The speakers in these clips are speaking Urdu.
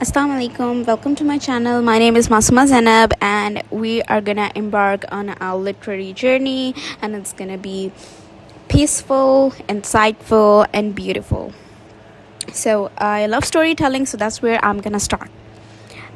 Assalamu alaikum, welcome to my channel. My name is Masuma Zainab and we are gonna embark on our literary journey, and it's gonna be peaceful, insightful and beautiful. So I love storytelling, so that's where I'm gonna start.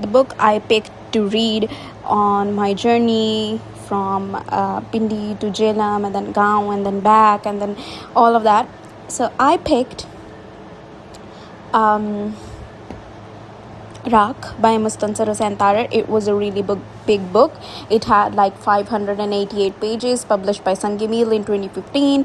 the book I picked to read on my journey from Pindi to Jhelum and then Gaon and then back and then all of that. So I picked Rakh by Mustansir Hussain Tarar. It was a really big book. It had like 588 pages, published by Sangemil in 2015.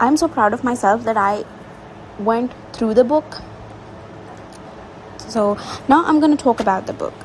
I'm so proud of myself that I went through the book. So now I'm going to talk about the book.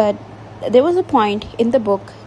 but there was a point in the book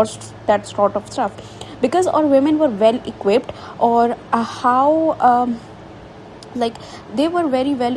or that sort of stuff? Because our women were well equipped, or how like they were very well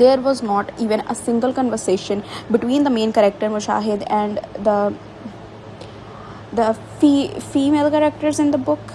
there was not even a single conversation between the main character Mushahid and the female characters in the book,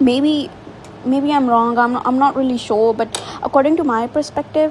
maybe I'm wrong, I'm not really sure, but according to my perspective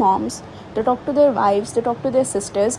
moms, they talk to their wives, they talk to their sisters,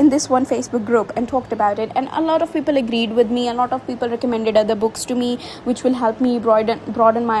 in this one Facebook group and talked about it, and a lot of people agreed with me, a lot of people recommended other books to me which will help me broaden my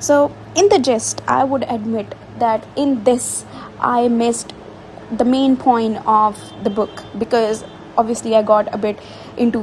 So in the gist, I would admit that in this I missed the main point of the book, because obviously I got a bit into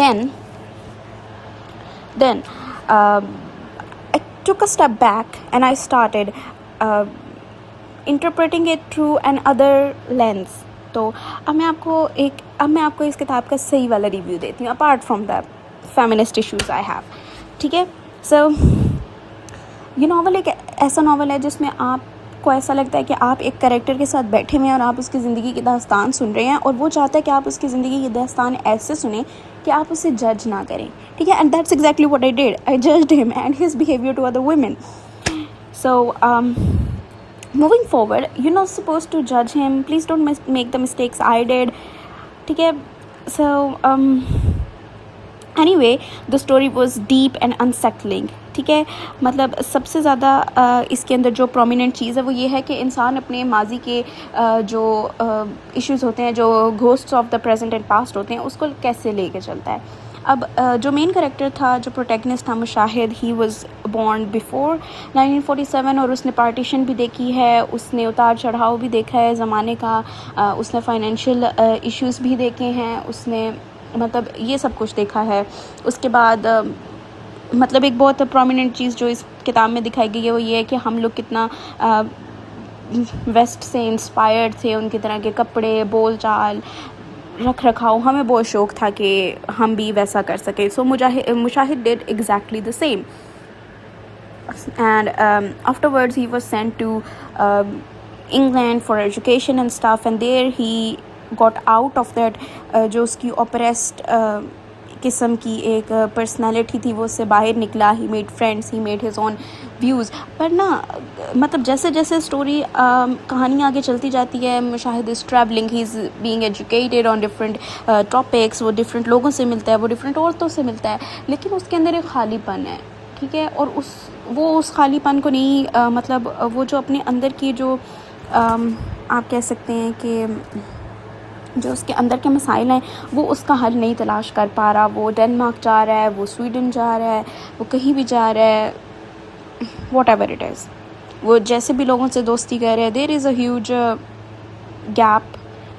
then I took a step back and I started interpreting it through another lens. تو اب میں آپ کو اس کتاب کا صحیح والا ریویو دیتی ہوں apart from the feminist issues I have. ٹھیک ہے. سو یہ ناول ایک ایسا ناول ہے جس میں آپ کو ایسا لگتا ہے کہ آپ ایک کریکٹر کے ساتھ بیٹھے ہوئے ہیں اور آپ اس کی زندگی کی داستان سن رہے ہیں, اور وہ چاہتا ہے کہ آپ اس کی زندگی کی داستان ایسے سنیں کہ آپ اسے جج نہ کریں. ٹھیک ہے. And that's exactly what I did. I judged him and his behaviour to other women. So moving forward, you're not supposed to judge him. Please don't make the mistakes I did. ٹھیک ہے. So anyway, the story was deep and unsettling. ٹھیک ہے. مطلب سب سے زیادہ اس کے اندر جو پرومیننٹ چیز ہے وہ یہ ہے کہ انسان اپنے ماضی کے جو ایشوز ہوتے ہیں, جو ghosts of the present and past ہوتے ہیں, اس کو کیسے لے کے چلتا ہے. اب جو مین کریکٹر تھا, جو پروٹیگنسٹ تھا, Mushahid, he was born before 1947, اور اس نے پارٹیشن بھی دیکھی ہے, اس نے اتار چڑھاؤ بھی دیکھا ہے زمانے کا, اس نے فائنینشیل ایشوز بھی دیکھے ہیں, اس نے مطلب یہ سب کچھ دیکھا ہے. اس کے بعد مطلب ایک بہت پرومیننٹ چیز جو اس کتاب میں دکھائی گئی ہے وہ یہ ہے کہ ہم لوگ کتنا ویسٹ سے انسپائرڈ تھے, ان کی طرح کے کپڑے, بول چال, رکھ رکھاؤ. ہمیں بہت شوق تھا کہ ہم بھی ویسا کر سکیں. So Mushahid did exactly the same. And afterwards he was sent to England for education and stuff, and there he got out of that جو اس کی oppressed قسم کی ایک پرسنالٹی تھی, وہ اس سے باہر نکلا. He made friends, he made his own views. پر نا مطلب جیسے جیسے اسٹوری کہانی آگے چلتی جاتی ہے, Mushahid is travelling, he is being educated on different topics, وہ ڈفرینٹ لوگوں سے ملتا ہے, وہ ڈفرینٹ عورتوں سے ملتا ہے, لیکن اس کے اندر ایک خالی پن ہے. ٹھیک ہے. اور وہ اس خالی پن کو نہیں مطلب وہ جو اپنے اندر کی جو آپ کہہ سکتے ہیں کہ جو اس کے اندر کے مسائل ہیں وہ اس کا حل نہیں تلاش کر پا رہا. وہ ڈنمارک جا رہا ہے, وہ سویڈن جا رہا ہے, وہ کہیں بھی جا رہا ہے, واٹ ایور اٹ از, وہ جیسے بھی لوگوں سے دوستی کر رہے ہیں. There is a huge gap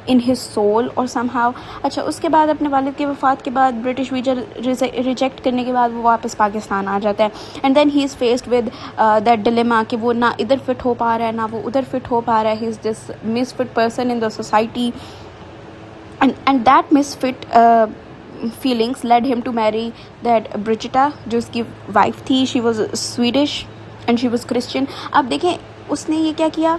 in his soul or some how. اچھا, اس کے بعد اپنے والد کی وفات کے بعد برٹش ویزا ریجیکٹ کرنے کے بعد وہ واپس پاکستان آ جاتا ہے. And then he is faced with that dilemma کہ وہ نہ ادھر فٹ ہو پا رہا ہے, نہ وہ ادھر فٹ ہو پا رہا ہے. He is this misfit person in the society, and that misfit feelings led him to marry that Brigitta جو اس کی وائف تھی. she was Swedish and she was Christian. اب دیکھیں اس نے یہ کیا کیا,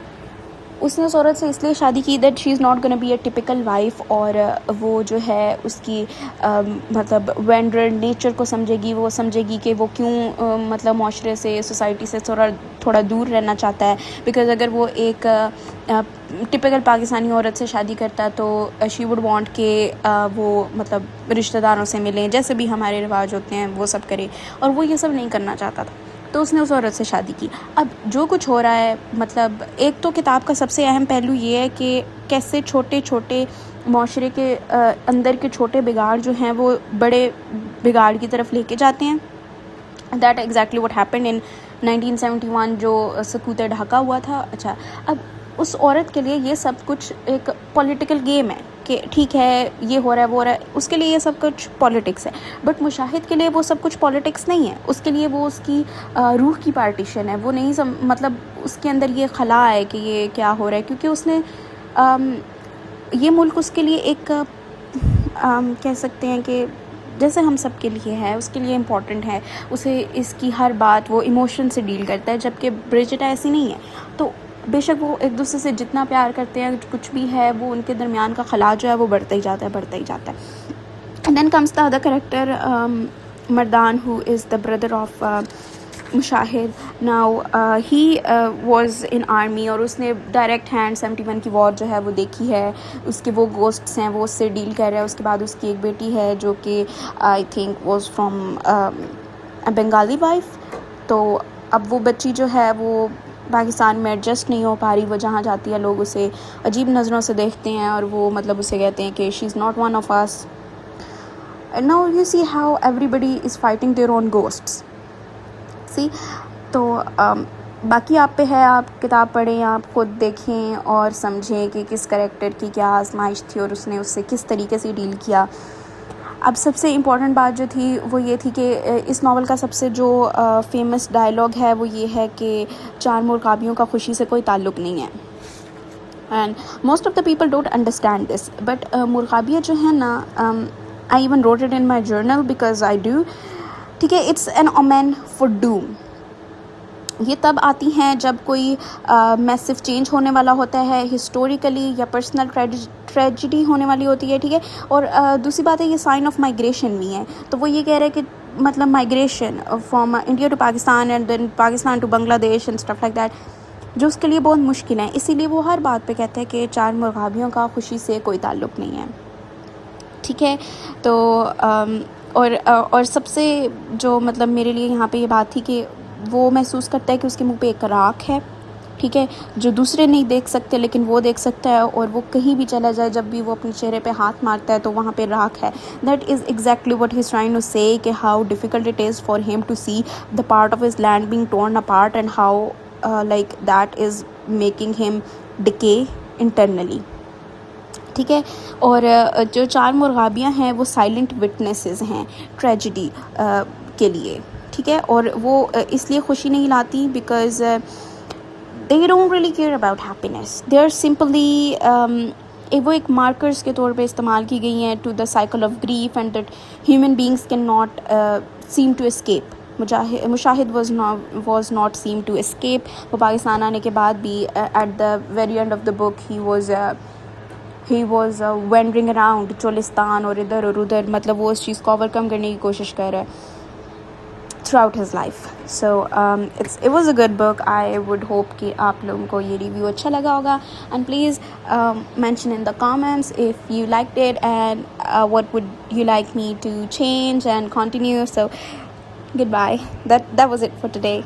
اس نے اس عورت سے اس لیے شادی کی that she is not gonna be a typical wife, اور وہ جو ہے اس کی مطلب وینڈر نیچر کو سمجھے گی, وہ سمجھے گی کہ وہ کیوں مطلب معاشرے سے, سوسائٹی سے تھوڑا دور رہنا چاہتا ہے. بیکاز اگر وہ ایک ٹپکل پاکستانی عورت سے شادی کرتا تو شی وڈ وانٹ کہ وہ مطلب رشتہ داروں سے ملیں, جیسے بھی ہمارے رواج ہوتے ہیں وہ سب کرے, اور وہ یہ سب نہیں کرنا چاہتا تھا. تو اس نے اس عورت سے شادی کی. اب جو کچھ ہو رہا ہے, مطلب ایک تو کتاب کا سب سے اہم پہلو یہ ہے کہ کیسے چھوٹے چھوٹے معاشرے کے اندر کے چھوٹے بگاڑ جو ہیں وہ بڑے بگاڑ کی طرف لے کے جاتے ہیں. That exactly what happened in 1971 جو سکوت ڈھاکہ ہوا تھا. اچھا, اب اس عورت کے لیے یہ سب کچھ ایک پولیٹیکل گیم ہے کہ ٹھیک ہے یہ ہو رہا ہے وہ ہو رہا ہے, اس کے لیے یہ سب کچھ پالیٹکس ہے. بٹ مشاہد کے لیے وہ سب کچھ پالیٹکس نہیں ہے, اس کے لیے وہ اس کی روح کی پارٹیشن ہے. وہ نہیں مطلب اس کے اندر یہ خلا ہے کہ یہ کیا ہو رہا ہے, کیونکہ اس نے یہ ملک اس کے لیے ایک کہہ سکتے ہیں کہ جیسے ہم سب کے لیے ہے, اس کے لیے امپورٹنٹ ہے. اسے اس کی ہر بات وہ ایموشن سے ڈیل کرتا ہے, جبکہ برجٹا ایسی نہیں ہے. تو بے شک وہ ایک دوسرے سے جتنا پیار کرتے ہیں, کچھ بھی ہے, وہ ان کے درمیان کا خلا جو ہے وہ بڑھتا ہی جاتا ہے. And then comes the other character Mardan, who is the brother of Mushahid. Now he was in army, اور اس نے ڈائریکٹ ہینڈ 71 کی وار جو ہے وہ دیکھی ہے. اس کے وہ گوسٹس ہیں وہ اس سے ڈیل کر رہے ہیں. اس کے بعد اس کی ایک بیٹی ہے جو کہ I think was from Bengali wife. تو اب وہ بچی جو ہے وہ پاکستان میں ایڈجسٹ نہیں ہو پا رہی. وہ جہاں جاتی ہے لوگ اسے عجیب نظروں سے دیکھتے ہیں, اور وہ مطلب اسے کہتے ہیں کہ she is not one of us. Now you see how everybody is fighting their own ghosts. See, تو باقی آپ پہ ہے, آپ کتاب پڑھیں, آپ خود دیکھیں اور سمجھیں کہ کس کریکٹر کی کیا آزمائش تھی اور اس نے اس سے کس طریقے سے ڈیل کیا. اب سب سے امپورٹنٹ بات جو تھی وہ یہ تھی کہ اس ناول کا سب سے جو فیمس ڈائلاگ ہے وہ یہ ہے کہ 4 مرغابیوں کا خوشی سے کوئی تعلق نہیں ہے. And most of the people don't understand this. But مرغابیہ جو ہے نا, I even wrote it in my journal because I do, ٹھیک ہے, it's an omen for doom. یہ تب آتی ہیں جب کوئی میسو چینج ہونے والا ہوتا ہے ہسٹوریکلی, یا پرسنل ٹریجڈی ہونے والی ہوتی ہے, ٹھیک ہے. اور دوسری بات ہے یہ سائن آف مائگریشن بھی ہیں. تو وہ یہ کہہ رہے ہیں کہ مطلب migration from India to Pakistan and then Pakistan to Bangladesh and stuff like that, جو اس کے لیے بہت مشکل ہے. اسی لیے وہ ہر بات پہ کہتے ہیں کہ 4 مرغابیوں کا خوشی سے کوئی تعلق نہیں ہے, ٹھیک ہے. تو اور سب سے جو مطلب میرے لیے یہاں پہ یہ بات تھی کہ وہ محسوس کرتا ہے کہ اس کے منہ پہ ایک راکھ ہے, ٹھیک ہے, جو دوسرے نہیں دیکھ سکتے لیکن وہ دیکھ سکتا ہے, اور وہ کہیں بھی چلا جائے جب بھی وہ اپنے چہرے پہ ہاتھ مارتا ہے تو وہاں پہ راکھ ہے. That is exactly what he is trying to say, کہ how difficult it is for him to see the part of his land being torn apart and how like that is making him ڈکے انٹرنلی, ٹھیک ہے. اور جو 4 مرغابیاں ہیں وہ سائلنٹ وٹنسز ہیں ٹریجڈی کے لیے, ٹھیک ہے. اور وہ اس لیے خوشی نہیں لاتی because they don't really care about happiness. They are simply وہ ایک مارکرز کے طور پہ استعمال کی گئی ہیں to the cycle of grief and that human beings cannot seem to escape. Mushahid was not seem to escape. وہ پاکستان آنے کے بعد بھی at the very end of the book he was wandering around Cholistan اور ادھر اور ادھر, مطلب وہ اس چیز کو اوور کم کرنے کی کوشش کر رہا ہے throughout his life. So it was a good book. I would hope کہ آپ لوگوں کو یہ ریویو اچھا لگا ہوگا, and please mention in the comments if you liked it and what would you like me to change and continue. So goodbye. That was it for today.